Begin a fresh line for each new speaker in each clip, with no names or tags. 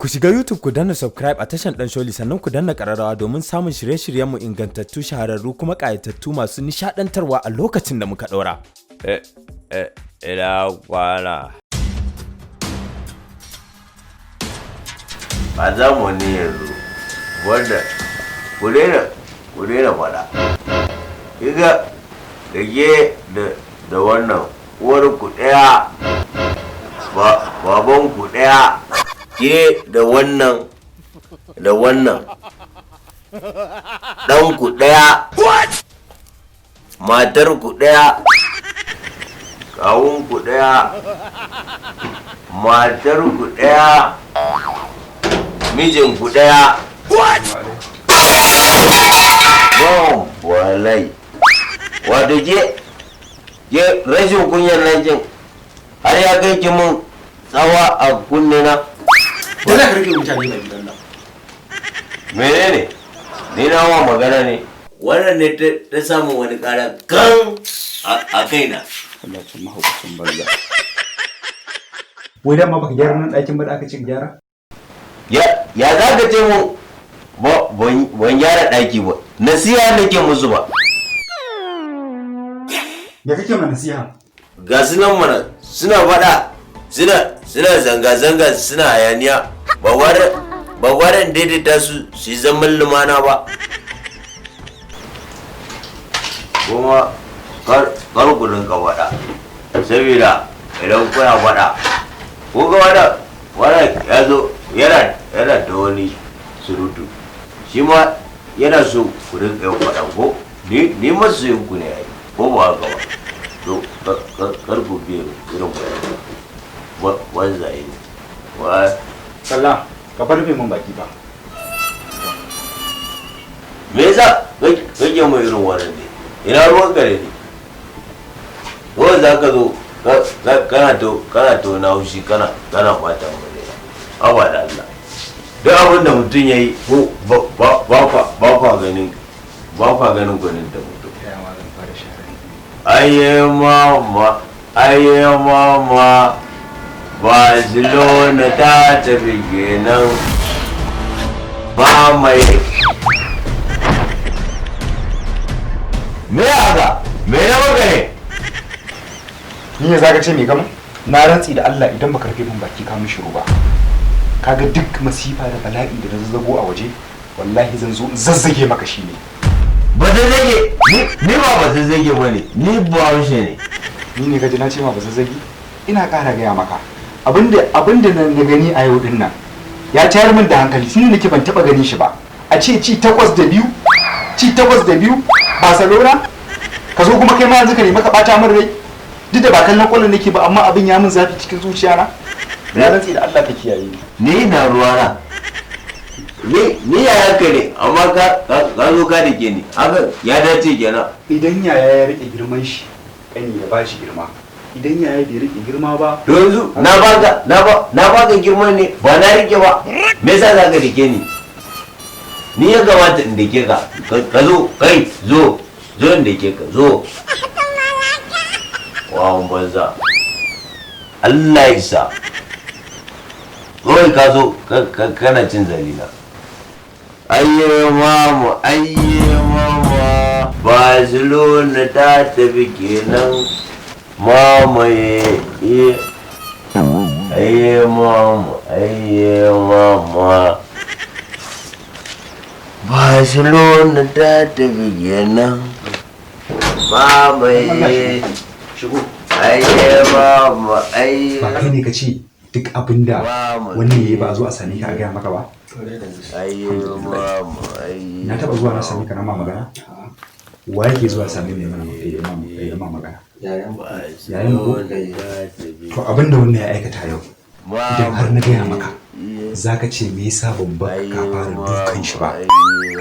Ku shiga YouTube ku danna subscribe a tashan Dan Sholi sannan ku danna ƙararrawa domin samun shirye-shiryenmu ingantattu shahararru kuma ƙayatattu masu nishadantarwa a lokacin da muka ɗora.
Ina kwana. A zamani yanzu wanda ku daina faɗa. Kiga da ke da wannan uwar ku ɗaya baban ku ɗaya ke da wannan ɗan ku ɗaya matar ku ɗaya kawun ku ɗaya matar ku ɗaya mijin ku ɗaya bon walai wato ke rashin kunyar nan jin har ya kai ki mun tsawa a kunne na
da za ka rike mutane mai gidan nan
menene ni na wa magana ne wannan ne ta samun wani kara kan a kaina
Allah cin mahaukacin banza wai dama baka gyara nan ɗakin ba da aka ce gyara
ya za ka ce mu ban gyara ɗaki ba nasiha nake musu ba
ya kake mana nasiha
ga su nan mana suna faɗa suna zanga-zanga suna hayaniya ba gwaran daidaita su yi zaman lumana ba kuma kar ku rinka faɗa saboda idan kuna faɗa ko ga wada ya zo yana da wani surutu shi ma yana so ku rinka yin faɗa ko ni masu yin ku ne ya yi ko ba haka ba to kar ku biye irin bayan wanzaye ne wa
Zallah ka bar min baki ba
me yasa kake mai irin wannan ne ina ruwan gare ne ko za ka zo kana to na haushi kana fata mu ne haba da Allah duk abin da mutum yayi ko ba kwa ganin gwanin da mutum ayye mama Barcelona ta tafi kenan ba mai me haka me na maka ne
ni ne zaka ce me gama na rantsi da Allah idan baka rufe min baki ka mishi ruba kaga duk masifa da bala'i da zazzago a waje wallahi zan zo zazzage maka shi ne
ba zazzage ni ba zazzage bane ni ba haushe ne
ni ne kaji na ce ma ba zazzage ina ƙara gaya maka abinda na gani a yau din nan ya tayar min da hankali tun nake ban taba ganin shi ba a ce ci 8-2 Barcelona ka zo kuma kai ma yanzu ka nemi ka bata min rai duk da ba kallon kwallon nake ba amma abin ya min zafi cikin zuciya na rantsi da Allah ka kiyaye
ni na ruwa na ni ya yanka ne amma ka zo ka dake ni haka ya dace kenan
idan yaya ya rike girman shi kani ya bashi girma idan yaya bai rike girma ba
to yanzu na baka girman ne ba na rike ba me yasa za ka rike ni ya kamata in dake ka zo kai zo in dake ka zo wawan banza Allah ya sa kawai ka zo kana cin zalina ayye mama Barcelona ta tafi kenan mamaye ayye mama Barcelona ta tafi kenan mamaye ayye mama
ba kai ne ka ce duk abinda wani yayi ba a zo a sani ka a gaya maka ba na taba zuwa na sami ka na ma magana wa yake zuwa sami mai ma magana yayin ko to abinda wannan ya aikata yau idan har na gaya maka zaka ce me yasa ban ka fara dukan shi ba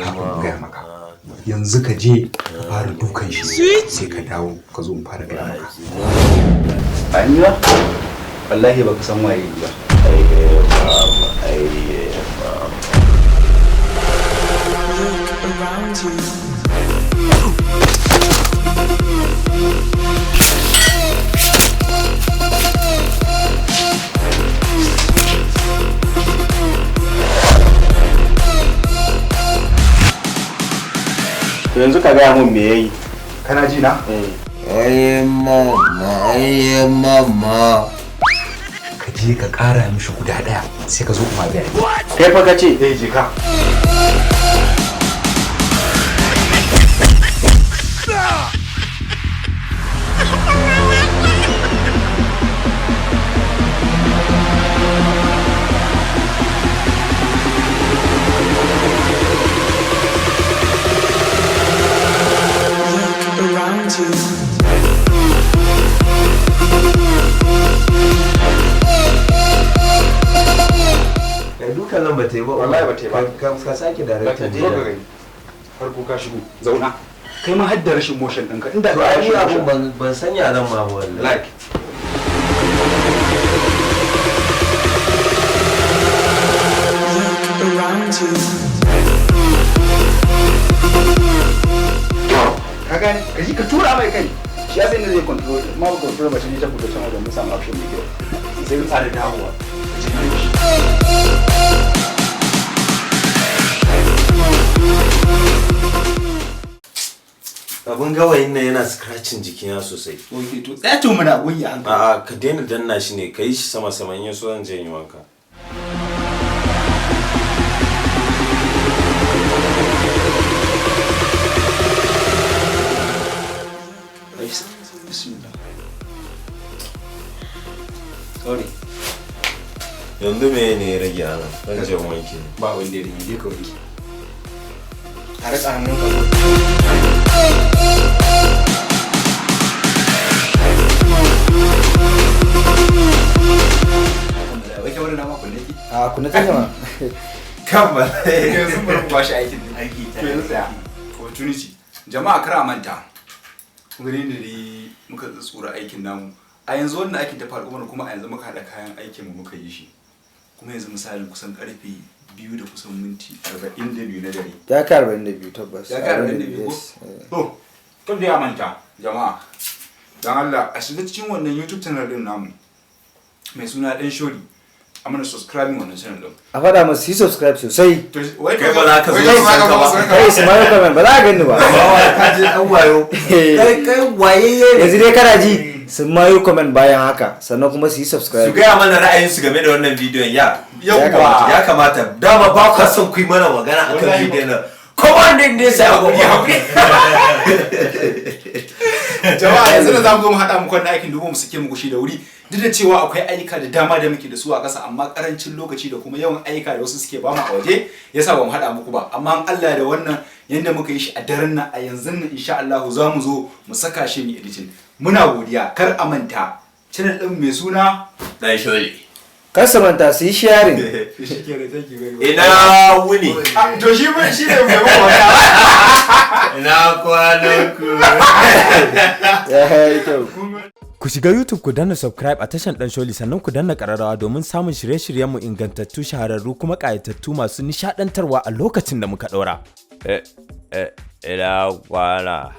kafin gaya maka yanzu ka je ka fara dukan shi sai ka dawo ka zo in fara gaya maka aniya wallahi baka san waye ba
around you. yanzu ka gaya mun me yayi.
Kana ji na?
Aye mama.
Ka je ka ƙara mishi guda ɗaya sai ka zo kuma bayani.
Kai fa ka ce.
Je ka.
Dukan nan ba ta yi ba.
Wallahi ba ta yi ba.
Ka sake da
Ka je ka gani. Farko ka shigo. Zauna. Kai ma hadda rashin motion ɗinka. Inda
to ai abun ban sanya nan ma wallahi.
Like. Ka gani? Ka ji ka tura mai kai. Shi ya sai ne zai control. Ma ba control ba shi ne ta fito can wajen mun samu action mai kyau. Sai ka tsara dawowa.
Abun gawayin nan yana scratching jikina sosai.
Oke to tsaya to muna goyi a hankali.
A'a ka daina danna shi ne ka yi shi sama sama in yaso zan je in yi wanka.
Bismillah. Sorry.
Yanzu me ne ya rage ana? Zan je in wanke.
Ba wanda ya rage ka wanke. A rika hannun ka. Wai kai wani nama kunne ki?
A kuna ta jama.
Kammala. Yanzu bari ba shi aikin aiki. To yanzu tsaya. Opportunity. Jama'a kar a manta. Kun gani da muka tsura aikin namu. A yanzu wannan aikin ta faru kuma a yanzu muka haɗa kayan aikin mu muka yi shi. Kuma yanzu misalin kusan karfe 2 da kusan minti 42 na dare.
Ya kai 42 tabbas.
Ya kai 42 ko? To, kun da ya manta jama'a. Dan Allah a shiga cikin wannan YouTube channel din namu. Mai suna Dan Sholi. A mana subscribing wannan channel din.
A faɗa musu yi subscribe sosai.
Wai
Kai ba za ka zo
san ka ba.
Kai su ma comment ba za ka gani ba.
Ka je dan wayo. Kai wayayye ne.
Yanzu dai kana ji sun ma yi comment bayan haka sannan kuma su yi
Su
subscribe.
gaya mana ra'ayinsu game da wannan bidiyon ya.
Yawwa.
Ya kamata. Dama ba ka son ku yi mana magana akan
Wallahi.
bidiyon nan. Kuma ne sai a gobe.
Jama'a yanzu da zamu zo mu haɗa muku wannan aikin domin mu sake muku shi da wuri. Duk da cewa akwai ayyuka da dama da muke da su a ƙasa amma karancin lokaci da kuma yawan ayyuka da wasu suke ba mu a waje yasa ba mu haɗa muku ba. Amma Allah da wannan yanda muka yi shi a daren nan a yanzu nan insha Allah za mu zo mu saka shi mu editing. Muna godiya kar a manta channel din mai suna
Dan Sholi.
Kar su manta su yi sharing.
Ina wuni.
To shi ne mai wata.
Ina kwananku.
Ya yi kyau.
Ku shiga YouTube ku danna subscribe a tashan Dan Sholi sannan ku danna ƙararrawa domin samun shirye-shiryenmu ingantattu shahararru kuma ƙayatattu masu nishadantarwa a lokacin da muka ɗora. Ina kwana.